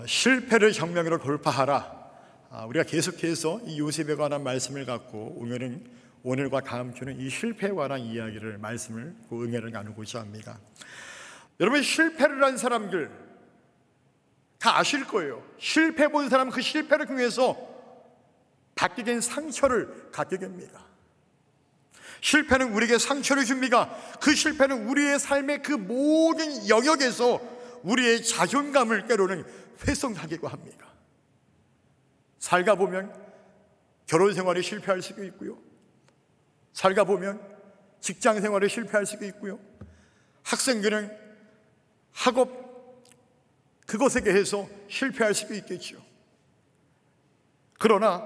실패를 혁명으로 돌파하라. 우리가 계속해서 이 요셉에 관한 말씀을 갖고 오늘과 다음 주는 이 실패에 관한 이야기를 말씀을 은혜를 나누고자 합니다. 여러분, 실패를 한 사람들 다 아실 거예요. 실패 본 사람은 그 실패를 통해서 받게 된 상처를 갖게 됩니다. 실패는 우리에게 상처를 줍니다. 그 실패는 우리의 삶의 그 모든 영역에서 우리의 자존감을 때로는 훼손하기도 합니다. 살다 보면 결혼 생활에 실패할 수도 있고요, 살다 보면 직장 생활에 실패할 수도 있고요, 학생들은 학업 그것에 대해서 실패할 수도 있겠죠. 그러나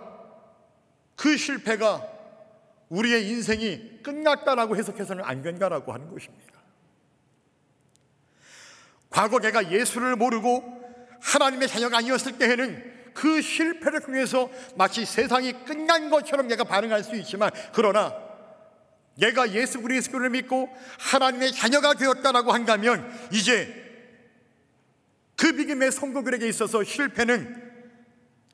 그 실패가 우리의 인생이 끝났다라고 해석해서는 안 된다라고 하는 것입니다. 과거 내가 예수를 모르고 하나님의 자녀가 아니었을 때에는 그 실패를 통해서 마치 세상이 끝난 것처럼 내가 반응할 수 있지만, 그러나 내가 예수 그리스도를 믿고 하나님의 자녀가 되었다라고 한다면 이제 그 믿음의 성도들에게 있어서 실패는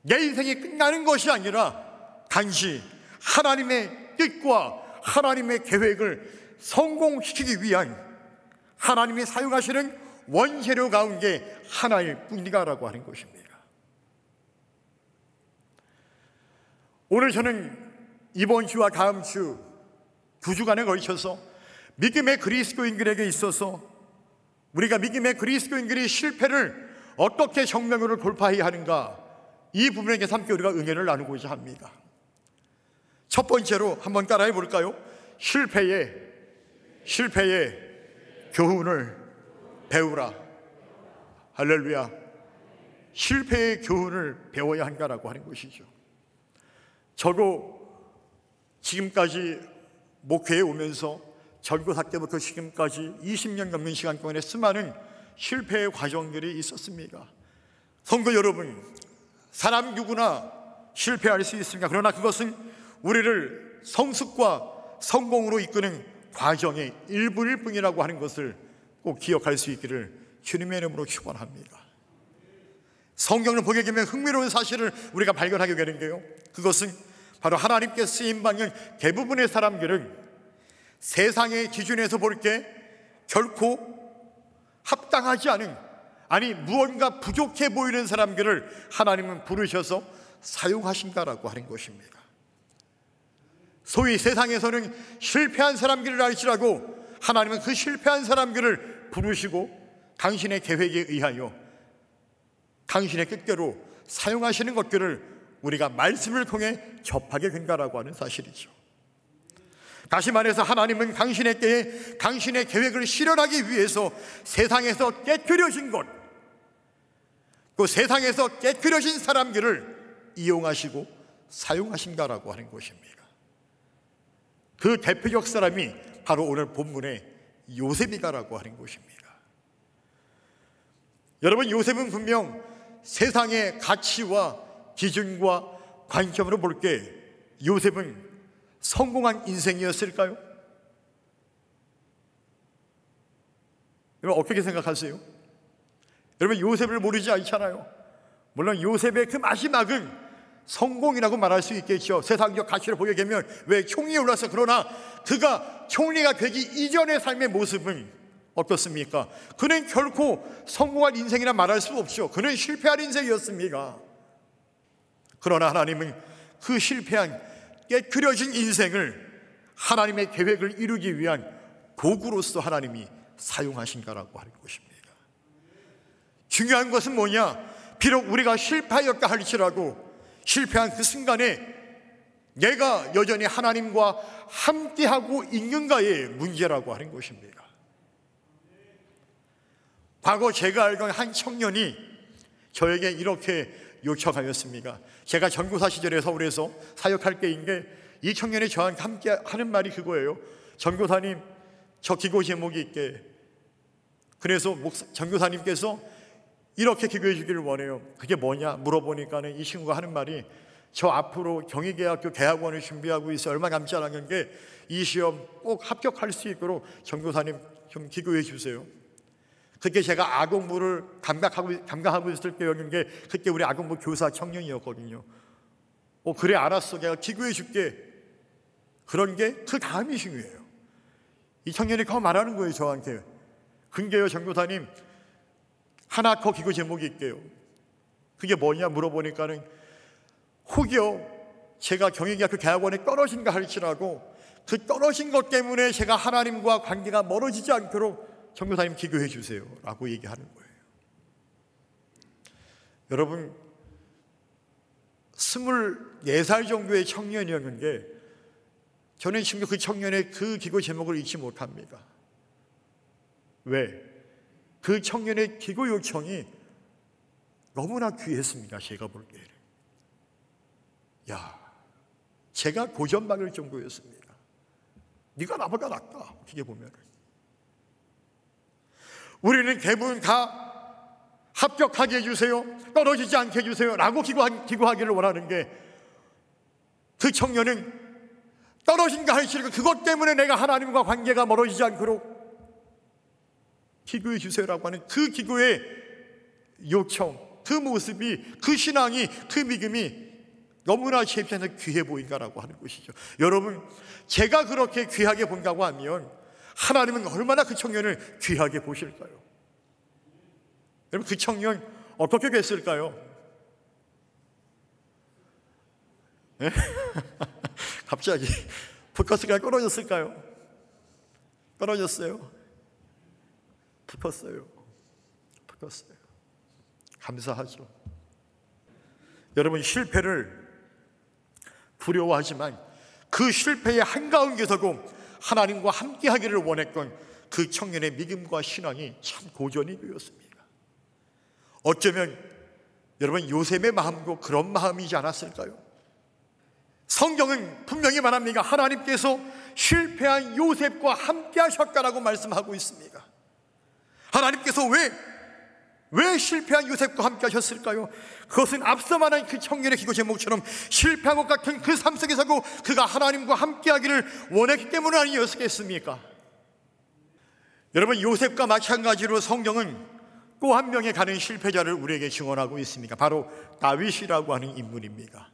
내 인생이 끝나는 것이 아니라 단지 하나님의 뜻과 하나님의 계획을 성공시키기 위한 하나님이 사용하시는 원재료 가운데 하나일 뿐이다라고 하는 것입니다. 오늘 저는 이번 주와 다음 주 2주간에 걸쳐서 믿음의 그리스도인들에게 있어서 우리가 믿음의 그리스도인들이 실패를 어떻게 혁명으로 돌파해야 하는가, 이 부분에 대해서 함께 우리가 은혜를 나누고자 합니다. 첫 번째로 한번 따라해 볼까요? 실패의 교훈을 배우라. 할렐루야. 실패의 교훈을 배워야 한다라고 하는 것이죠. 저도 지금까지 목회에 오면서 전교사 때부터 지금까지 20년 넘는 시간 동안에 수많은 실패의 과정들이 있었습니다. 성도 여러분, 사람 누구나 실패할 수 있습니다. 그러나 그것은 우리를 성숙과 성공으로 이끄는 과정의 일부일 뿐이라고 하는 것을 꼭 기억할 수 있기를 주님의 이름으로 축원합니다. 성경을 보게 되면 흥미로운 사실을 우리가 발견하게 되는데요, 그것은 바로 하나님께 쓰임받는 대부분의 사람들은 세상의 기준에서 볼 때 결코 합당하지 않은, 아니 무언가 부족해 보이는 사람들을 하나님은 부르셔서 사용하신다라고 하는 것입니다. 소위 세상에서는 실패한 사람들을 알지라고 하나님은 그 실패한 사람들을 부르시고 당신의 계획에 의하여 당신의 뜻대로 사용하시는 것들을 우리가 말씀을 통해 접하게 된다라고 하는 사실이죠. 다시 말해서 하나님은 당신의 때에 당신의 계획을 실현하기 위해서 세상에서 깨트려진 것, 그 세상에서 깨트려진 사람들을 이용하시고 사용하신다라고 하는 것입니다. 그 대표적 사람이 바로 오늘 본문의 요셉이다라고 하는 것입니다. 여러분, 요셉은 분명 세상의 가치와 기준과 관점으로 볼 때 요셉은 성공한 인생이었을까요? 여러분 어떻게 생각하세요? 여러분 요셉을 모르지 않잖아요. 물론 요셉의 그 마지막은 성공이라고 말할 수 있겠죠. 세상적 가치를 보게 되면 왜 총리에 올라서, 그러나 그가 총리가 되기 이전의 삶의 모습은 어떻습니까? 그는 결코 성공한 인생이라 말할 수 없죠. 그는 실패한 인생이었습니다. 그러나 하나님은 그 실패한 깨트려진 인생을 하나님의 계획을 이루기 위한 도구로서 하나님이 사용하신다라고 하는 것입니다. 중요한 것은 뭐냐? 비록 우리가 실패하였다 할지라도 실패한 그 순간에 내가 여전히 하나님과 함께하고 있는가의 문제라고 하는 것입니다. 과거 제가 알던 한 청년이 저에게 이렇게 요청하였습니다. 제가 전교사 시절에 서울에서 사역할 때인데 이 청년이 저한테 함께 하는 말이 그거예요. 전교사님, 저 기도 제목이 있게. 그래서 전교사님께서 이렇게 기도해 주기를 원해요. 그게 뭐냐 물어보니까는 이 친구가 하는 말이, 저 앞으로 경희대학교 대학원을 준비하고 있어 얼마 남지 않았는데 이 시험 꼭 합격할 수 있도록 전교사님 좀 기도해 주세요. 그때 제가 아동부를 감당하고 있을 때였는데 그때 우리 아동부 교사 청년이었거든요. 그래 알았어, 내가 기도해 줄게. 그런 게 그 다음이 중요해요. 이 청년이 그 말하는 거예요 저한테. 근데요 전교사님, 하나 더 기도 제목이 있게요. 그게 뭐냐 물어보니까는, 혹여 제가 경희대학교 대학원에 떨어진가 할지라도 그 떨어진 것 때문에 제가 하나님과 관계가 멀어지지 않도록 전교사님 기도해 주세요 라고 얘기하는 거예요. 여러분, 24살 정도의 청년이었는데 저는 지금 그 청년의 그 기도 제목을 잊지 못합니다. 왜? 그 청년의 기도 요청이 너무나 귀했습니다. 제가 볼 때는. 제가 고전받을 정도였습니다. 네가 나보다 낫다. 어떻게 보면 우리는 대부분 다 합격하게 해주세요, 떨어지지 않게 해주세요 라고 기도하기를 원하는 게, 그 청년은 떨어진가 할지라도 그것 때문에 내가 하나님과 관계가 멀어지지 않도록 기도해 주세요라고 하는 그 기도의 요청, 그 모습이, 그 신앙이, 그 믿음이 너무나 제 입장에서 귀해 보인다라고 하는 것이죠. 여러분, 제가 그렇게 귀하게 본다고 하면 하나님은 얼마나 그 청년을 귀하게 보실까요? 여러분, 그 청년 어떻게 됐을까요? 네? 갑자기 포커스가 끊어졌을까요? 끊어졌어요? 붙었어요. 감사하죠. 여러분, 실패를 두려워하지만 그 실패의 한가운데서도 하나님과 함께하기를 원했던 그 청년의 믿음과 신앙이 참 고전이 되었습니다. 어쩌면 여러분, 요셉의 마음도 그런 마음이지 않았을까요? 성경은 분명히 말합니다. 하나님께서 실패한 요셉과 함께 하셨다라고 말씀하고 있습니다. 하나님께서 왜 실패한 요셉과 함께 하셨을까요? 그것은 앞서 말한 그 청년의 기도 제목처럼 실패한 것 같은 그 삶 속에서도 그가 하나님과 함께 하기를 원했기 때문은 아니었겠습니까? 여러분, 요셉과 마찬가지로 성경은 또 한 명의 가는 실패자를 우리에게 증언하고 있습니다. 바로 다윗이라고 하는 인물입니다.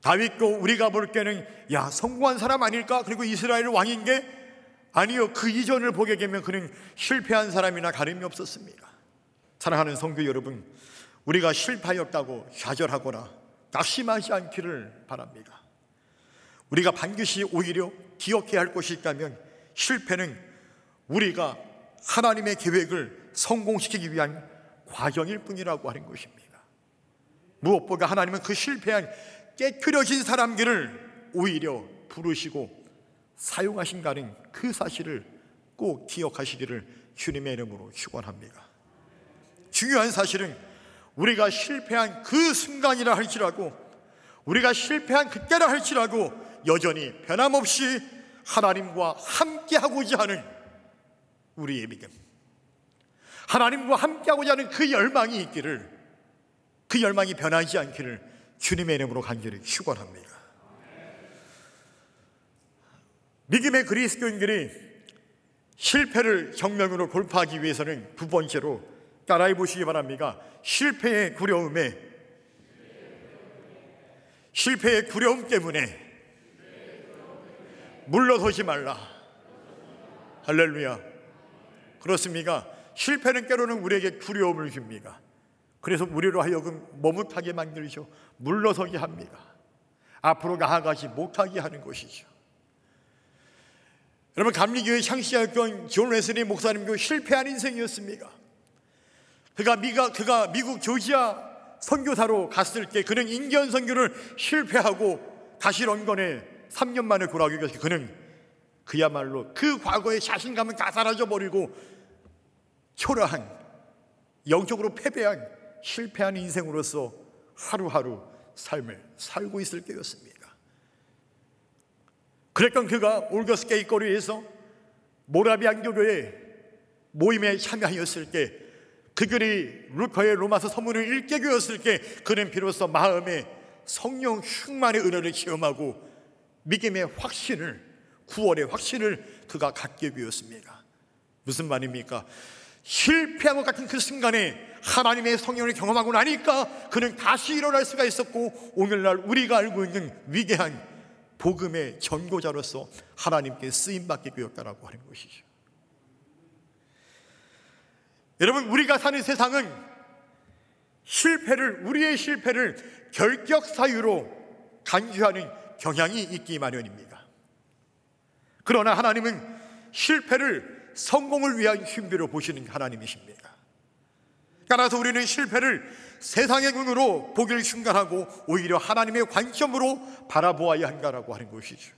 다윗도 우리가 볼 때는 성공한 사람 아닐까? 그리고 이스라엘 왕인 게 아니요, 그 이전을 보게 되면 그는 실패한 사람이나 다름이 없었습니다. 사랑하는 성도 여러분, 우리가 실패하였다고 좌절하거나 낙심하지 않기를 바랍니다. 우리가 반드시 오히려 기억해야 할 것이 있다면 실패는 우리가 하나님의 계획을 성공시키기 위한 과정일 뿐이라고 하는 것입니다. 무엇보다 하나님은 그 실패한 깨트려진 사람들을 오히려 부르시고 사용하신다는 그 사실을 꼭 기억하시기를 주님의 이름으로 축원합니다. 중요한 사실은 우리가 실패한 그 순간이라 할지라도, 우리가 실패한 그때라 할지라도 여전히 변함없이 하나님과 함께하고자 하는 우리의 믿음, 하나님과 함께하고자 하는 그 열망이 있기를, 그 열망이 변하지 않기를 주님의 이름으로 간절히 축원합니다. 믿음의 그리스도인들이 실패를 정면으로 돌파하기 위해서는 두 번째로 따라해 보시기 바랍니다. 실패의 두려움 때문에 물러서지 말라. 할렐루야. 그렇습니까? 실패는 때로는 우리에게 두려움을 줍니다. 그래서 우리로 하여금 머뭇하게 만들죠. 물러서게 합니다. 앞으로 나아가지 못하게 하는 것이죠. 여러분, 감리교회 창시자였던 존 웨슬리 목사님도 실패한 인생이었습니다. 그가 미국 조지아 선교사로 갔을 때 그는 인견 선교를 실패하고 다시 런던에 3년 만에 돌아오게 돼서 그는 그야말로 그 과거의 자신감은 다 사라져버리고 초라한, 영적으로 패배한, 실패한 인생으로서 하루하루 삶을 살고 있을 때였습니다. 그랬던 그가 올더스게이트 거리에서 모라비안 교회의 모임에 참여하였을 때 그 글이 루커의 로마서 서문을 읽게 되었을 때 그는 비로소 마음에 성령 충만의 은혜를 체험하고 믿음의 확신을, 구원의 확신을 그가 갖게 되었습니다. 무슨 말입니까? 실패한 것 같은 그 순간에 하나님의 성령을 경험하고 나니까 그는 다시 일어날 수가 있었고, 오늘날 우리가 알고 있는 위대한 복음의 전도자로서 하나님께 쓰임받게 되었다라고 하는 것이죠. 여러분, 우리가 사는 세상은 우리의 실패를 결격 사유로 간주하는 경향이 있기 마련입니다. 그러나 하나님은 실패를 성공을 위한 준비로 보시는 하나님이십니다. 따라서 우리는 실패를 세상의 눈으로 보기를 중간하고 오히려 하나님의 관점으로 바라보아야 한다라고 하는 것이죠.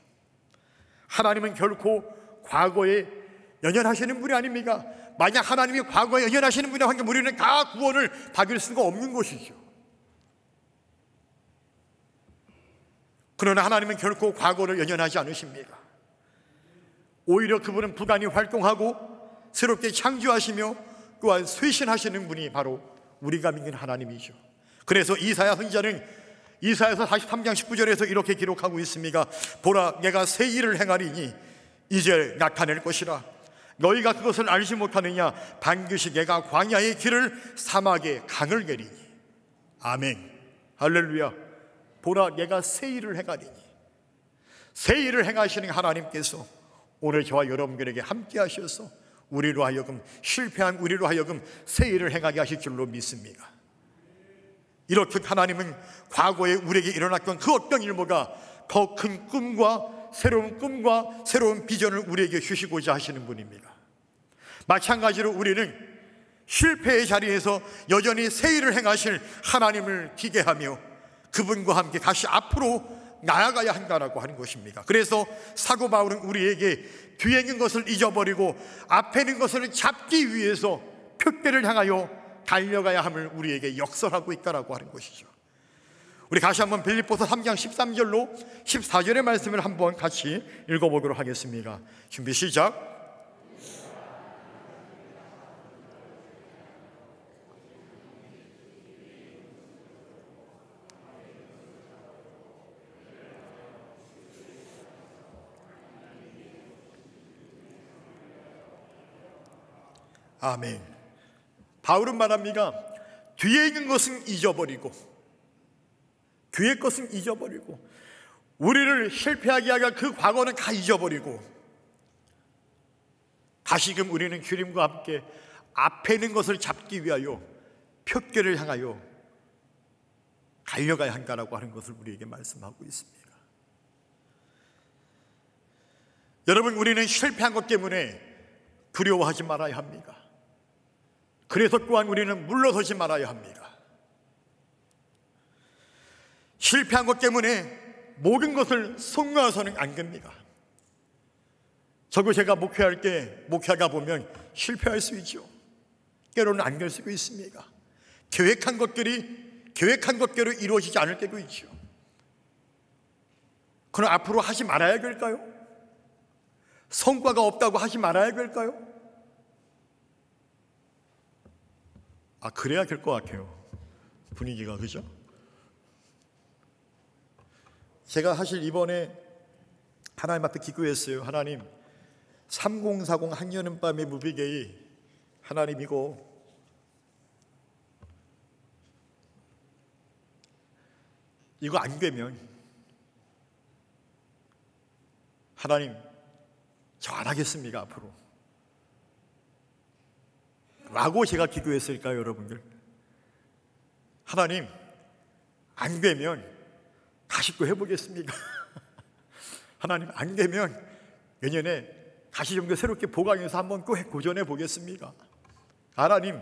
하나님은 결코 과거에 연연하시는 분이 아닙니다. 만약 하나님이 과거에 연연하시는 분이라고 하면 우리는 다 구원을 받을 수가 없는 것이죠. 그러나 하나님은 결코 과거를 연연하지 않으십니다. 오히려 그분은 부단히 활동하고 새롭게 창조하시며 또한 쇄신하시는 분이 바로 우리가 믿는 하나님이죠. 그래서 이사야 선지자는 이사야서 43장 19절에서 이렇게 기록하고 있습니다. 보라, 내가 새 일을 행하리니 이제 나타낼 것이라. 너희가 그것을 알지 못하느냐? 반드시 내가 광야의 길을 사막에 강을 내리니. 아멘, 할렐루야. 보라, 내가 새 일을 행하리니. 새 일을 행하시는 하나님께서 오늘 저와 여러분들에게 함께 하셔서 우리로 하여금, 실패한 우리로 하여금 새 일을 행하게 하실 줄로 믿습니다. 이렇게 하나님은 과거에 우리에게 일어났던 그 어떤 일보다 더 큰 꿈과 새로운 비전을 우리에게 주시고자 하시는 분입니다. 마찬가지로 우리는 실패의 자리에서 여전히 새 일을 행하실 하나님을 기대하며 그분과 함께 다시 앞으로 나아가야 한다라고 하는 것입니다. 그래서 사도 바울은 우리에게 뒤에 있는 것을 잊어버리고 앞에 있는 것을 잡기 위해서 표대를 향하여 달려가야 함을 우리에게 역설하고 있다라고 하는 것이죠. 우리 다시 한번 빌립보서 3장 13절로 14절의 말씀을 한번 같이 읽어보도록 하겠습니다. 준비 시작. 아멘. 바울은 말합니다. 뒤에 있는 것은 잊어버리고, 뒤의 것은 잊어버리고, 우리를 실패하게 하여 그 과거는 다 잊어버리고 다시금 우리는 주님과 함께 앞에 있는 것을 잡기 위하여 표대를 향하여 달려가야 한다라고 하는 것을 우리에게 말씀하고 있습니다. 여러분, 우리는 실패한 것 때문에 두려워하지 말아야 합니다. 그래서 또한 우리는 물러서지 말아야 합니다. 실패한 것 때문에 모든 것을 속노해서는 안 됩니다. 저도 제가 목회할 때 목회하다 보면 실패할 수 있죠. 때로는 안 될 수도 있습니다. 계획한 것대로 이루어지지 않을 때도 있죠. 그럼 앞으로 하지 말아야 될까요? 성과가 없다고 하지 말아야 될까요? 그래야 될 것 같아요. 분위기가, 그죠? 제가 사실 이번에 하나님 앞에 기도했어요. 하나님, 3040 한여름 밤의 무비게이, 하나님 이거 안 되면 하나님 저 안 하겠습니다 앞으로 라고 제가 기도했을까요, 여러분들? 하나님, 안 되면 다시 또 해보겠습니다. 하나님, 안 되면 내년에 다시 좀 더 새롭게 보강해서 한번 또 도전해 보겠습니다. 하나님,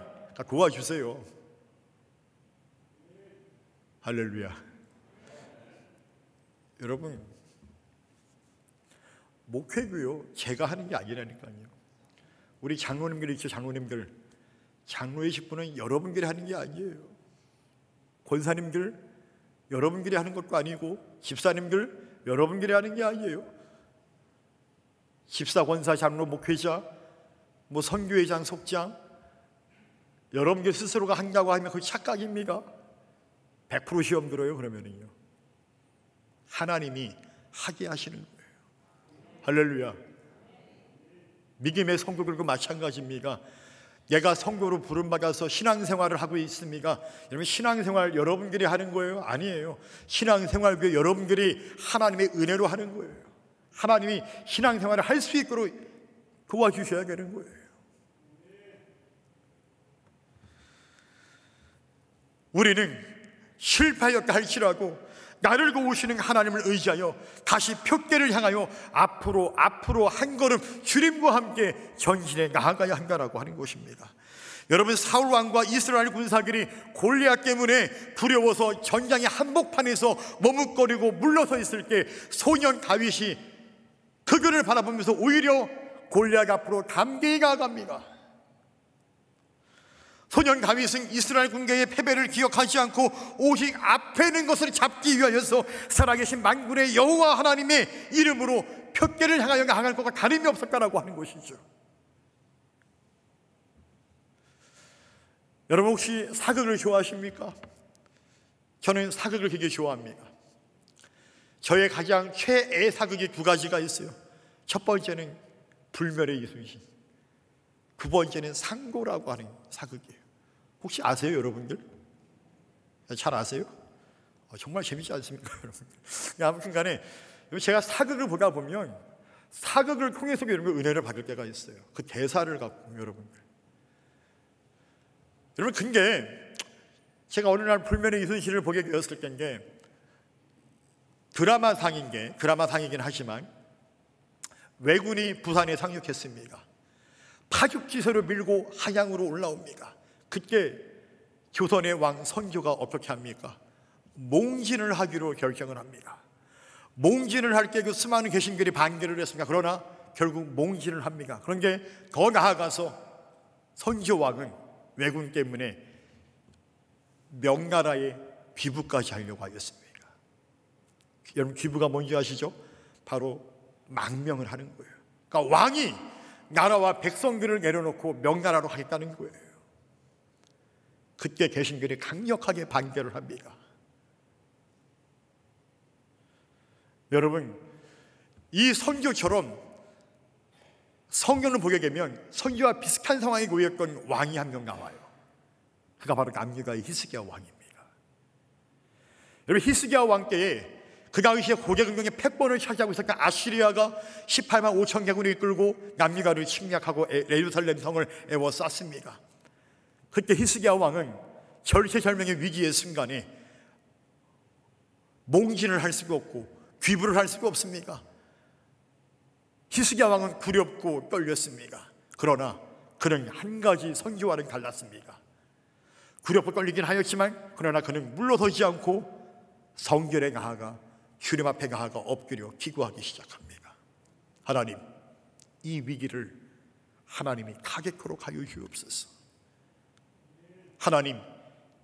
도와주세요. 할렐루야. 여러분, 목회고요, 제가 하는 게 아니라니까요. 우리 장로님들 있죠, 장로님들. 장로의 직분은 여러분들이 하는 게 아니에요. 권사님들 여러분들이 하는 것도 아니고, 집사님들 여러분들이 하는 게 아니에요. 집사, 권사, 장로, 목회자, 선교회장, 속장, 여러분들 스스로가 한다고 하면 그게 착각입니까? 100% 시험 들어요. 그러면은요, 하나님이 하게 하시는 거예요. 할렐루야. 믿음의 성도들과 마찬가지입니다. 내가 성도로 부름받아서 신앙생활을 하고 있습니까? 여러분, 신앙생활 여러분들이 하는 거예요? 아니에요. 신앙생활 그 여러분들이 하나님의 은혜로 하는 거예요. 하나님이 신앙생활을 할 수 있도록 도와주셔야 되는 거예요. 우리는 실패하였다 할지라도 나를 도우시는 하나님을 의지하여 다시 푯게를 향하여 앞으로 한 걸음 주님과 함께 전진해 나아가야 한다라고 하는 것입니다. 여러분, 사울 왕과 이스라엘 군사들이 골리앗 때문에 두려워서 전장의 한복판에서 머뭇거리고 물러서 있을 때 소년 다윗이 그들을 바라보면서 오히려 골리앗 앞으로 담대히 나아갑니다. 소년 다윗은 이스라엘 군대의 패배를 기억하지 않고 오직 앞에 있는 것을 잡기 위하여서 살아계신 만군의 여호와 하나님의 이름으로 푯게를 향하여 나아갈 것과 다름이 없었다라고 하는 것이죠. 여러분, 혹시 사극을 좋아하십니까? 저는 사극을 되게 좋아합니다. 저의 가장 최애 사극이 두 가지가 있어요. 첫 번째는 불멸의 이순신, 두 번째는 상고라고 하는 사극이에요. 혹시 아세요, 여러분들? 잘 아세요? 정말 재밌지 않습니까, 여러분들? 아무튼 간에 제가 사극을 보다 보면 사극을 통해서 여러분 은혜를 받을 때가 있어요. 그 대사를 갖고 여러분들. 여러분, 근데 제가 어느 날 불멸의 이순신을 보게 되었을 때인데 드라마상이긴 하지만 왜군이 부산에 상륙했습니다. 파죽지세로 밀고 한양으로 올라옵니다. 그때 조선의 왕 선조가 어떻게 합니까? 몽진을 하기로 결정을 합니다. 몽진을 할 때 그 수많은 개신들이 반대를 했습니다. 그러나 결국 몽진을 합니다. 그런데 더 나아가서 선조 왕은 왜군 때문에 명나라의 귀부까지 하려고 하였습니다. 여러분, 귀부가 뭔지 아시죠? 바로 망명을 하는 거예요. 그러니까 왕이 나라와 백성들을 내려놓고 명나라로 가겠다는 거예요. 그때 개신들이 강력하게 반대를 합니다. 여러분, 이 선조처럼 성경을 보게 되면 선조와 비슷한 상황에 놓였던 왕이 한 명 나와요. 그가 바로 남유다의 히스기야 왕입니다. 여러분, 히스기야 왕 때에 그 당시에 고개근경의 패권을 차지하고 있었던 아시리아가 18만 5천 대군을 이끌고 남유다를 침략하고 예루살렘 성을 에워쌌습니다. 그때 히스기야 왕은 절체절명의 위기의 순간에 몽진을 할 수가 없고 귀부를 할 수가 없습니다. 히스기야 왕은 두렵고 떨렸습니다. 그러나 그는 한 가지 선조와는 달랐습니다. 두렵고 떨리긴 하였지만 그러나 그는 물러서지 않고 성결에 나아가 주님 앞에 나아가 엎드려 기도하기 시작합니다. 하나님, 이 위기를 하나님이 타겟으로 가여 주옵소서. 하나님,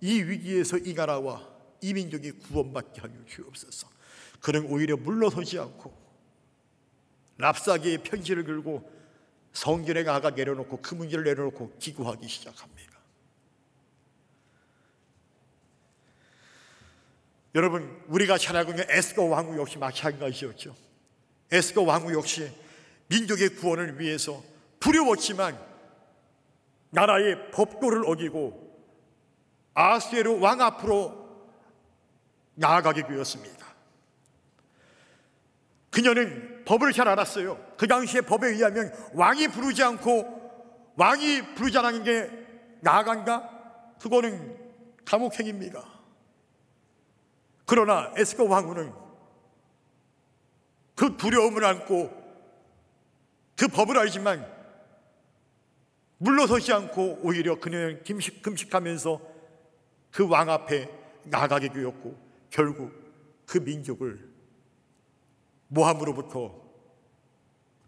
이 위기에서 이 나라와 이 민족이 구원받게 하여 주옵소서. 그는 오히려 물러서지 않고 랍사기의 편지를 들고 성전에 나아가 내려놓고 그 문제를 내려놓고 기도하기 시작합니다. 여러분, 우리가 잘 알고 있는 에스더 왕후 역시 마찬가지였죠. 에스더 왕후 역시 민족의 구원을 위해서 두려웠지만 나라의 법도를 어기고 아하스웨로 왕 앞으로 나아가게 되었습니다. 그녀는 법을 잘 알았어요. 그 당시에 법에 의하면 왕이 부르지 않은 게 나아간다? 그거는 감옥행입니다. 그러나 에스더 왕후는 그 두려움을 안고 그 법을 알지만 물러서지 않고 오히려 그녀는 금식하면서 그 왕 앞에 나아가게 되었고 결국 그 민족을 모함으로부터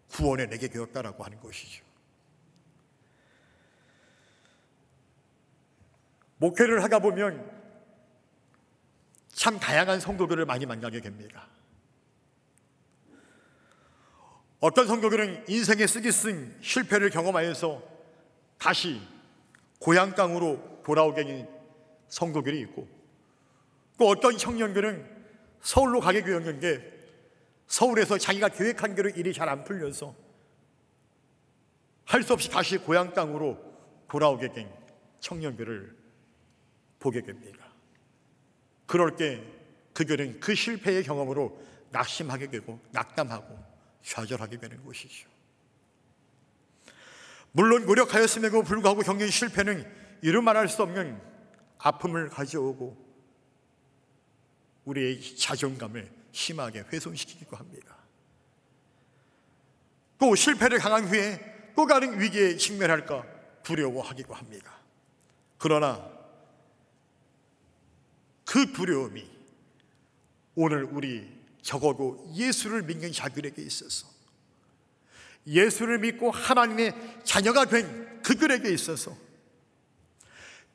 구원해내게 되었다라고 하는 것이죠. 목회를 하다 보면 참 다양한 성도들을 많이 만나게 됩니다. 어떤 성도들은 인생에 쓰기 쓴 실패를 경험하여서 다시 고향 땅으로 돌아오게 된 성도들이 있고, 또 어떤 청년들은 서울로 가게 되었는데 서울에서 자기가 계획한 대로 일이 잘 안 풀려서 할 수 없이 다시 고향 땅으로 돌아오게 된 청년들을 보게 됩니다. 그럴 때 그들은 그 실패의 경험으로 낙심하게 되고 낙담하고 좌절하게 되는 것이죠. 물론 노력하였음에도 불구하고 겪는 실패는 이루 말할 수 없는 아픔을 가져오고 우리의 자존감을 심하게 훼손시키기도 합니다. 또 실패를 당한 후에 또 다른 위기에 직면할까 두려워하기도 합니다. 그러나 그 두려움이 오늘 우리 적어도 예수를 믿는 자들에게 있어서, 예수를 믿고 하나님의 자녀가 된 그들에게 있어서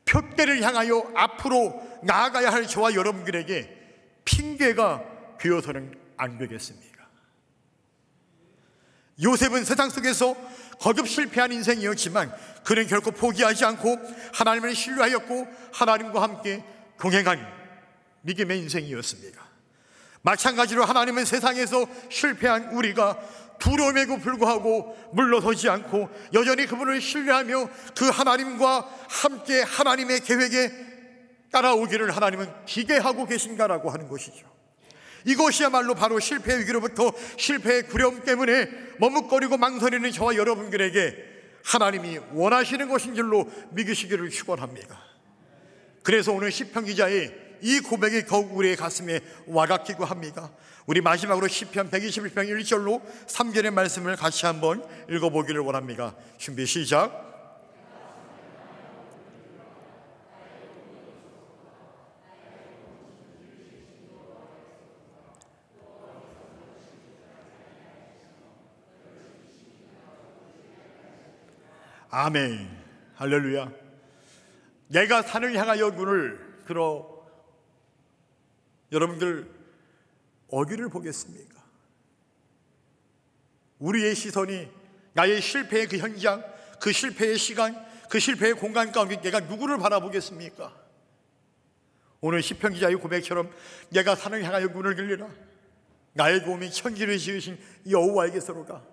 표대를 향하여 앞으로 나아가야 할 저와 여러분들에게 핑계가 되어서는 안 되겠습니까? 요셉은 세상 속에서 거듭 실패한 인생이었지만 그는 결코 포기하지 않고 하나님을 신뢰하였고 하나님과 함께 동행한 믿음의 인생이었습니다. 마찬가지로 하나님은 세상에서 실패한 우리가 두려움에도 불구하고 물러서지 않고 여전히 그분을 신뢰하며 그 하나님과 함께 하나님의 계획에 따라오기를 하나님은 기대하고 계신가라고 하는 것이죠. 이것이야말로 바로 실패의 위기로부터 실패의 두려움 때문에 머뭇거리고 망설이는 저와 여러분들에게 하나님이 원하시는 것인 줄로 믿으시기를 축원합니다. 그래서 오늘 시편 기자의 이 고백이 더욱 우리의 가슴에 와닿기도 합니다. 우리 마지막으로 시편 121편 1절로 3절의 말씀을 같이 한번 읽어보기를 원합니다. 준비 시작. 아멘. 할렐루야. 내가 산을 향하여 눈을 들어 여러분들 어디를 보겠습니까? 우리의 시선이 나의 실패의 그 현장, 그 실패의 시간, 그 실패의 공간 가운데 내가 누구를 바라보겠습니까? 오늘 시편 기자의 고백처럼 내가 산을 향하여 눈을 들리라. 나의 도움이 천지를 지으신 여호와에게서로다.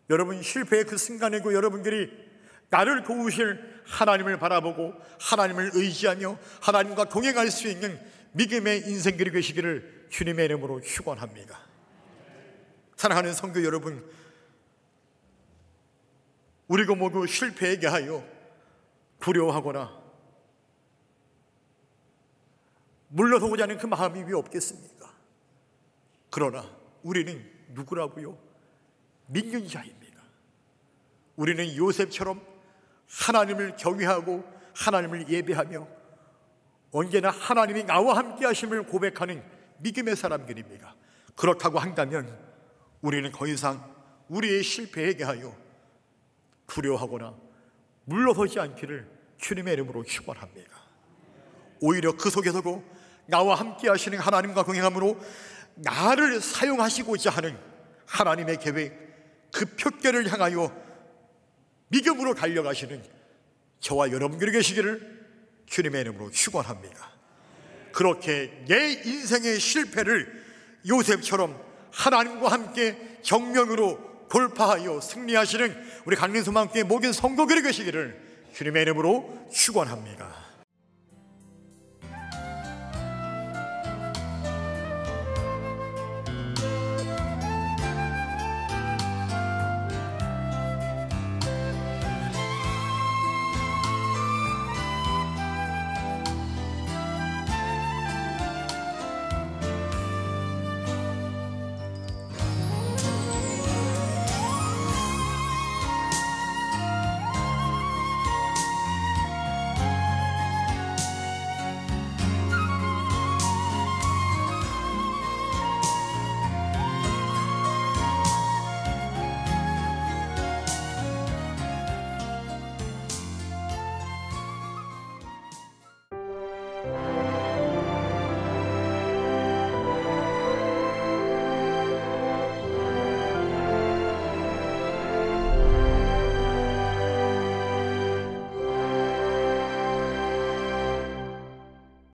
여러분, 실패의 그 순간에도 여러분들이 나를 도우실 하나님을 바라보고 하나님을 의지하며 하나님과 동행할 수 있는 믿음의 인생들이 되시기를 주님의 이름으로 축원합니다. 사랑하는 성도 여러분, 우리가 모두 실패에 대하여 두려워하거나 물러서고자 하는 그 마음이 왜 없겠습니까? 그러나 우리는 누구라고요? 믿는 자입니다. 우리는 요셉처럼 하나님을 경외하고 하나님을 예배하며 언제나 하나님이 나와 함께 하심을 고백하는 믿음의 사람들입니다. 그렇다고 한다면 우리는 더 이상 우리의 실패에 대하여 두려워하거나 물러서지 않기를 주님의 이름으로 축원합니다. 오히려 그 속에서도 나와 함께 하시는 하나님과 동행함으로 나를 사용하시고자 하는 하나님의 계획, 그 표대를 향하여 믿음으로 달려가시는 저와 여러분들이 계시기를 주님의 이름으로 축원합니다. 그렇게 내 인생의 실패를 요셉처럼 하나님과 함께 정면으로 돌파하여 승리하시는 우리 강림소망교회 모든 성도들이 계시기를 주님의 이름으로 축원합니다.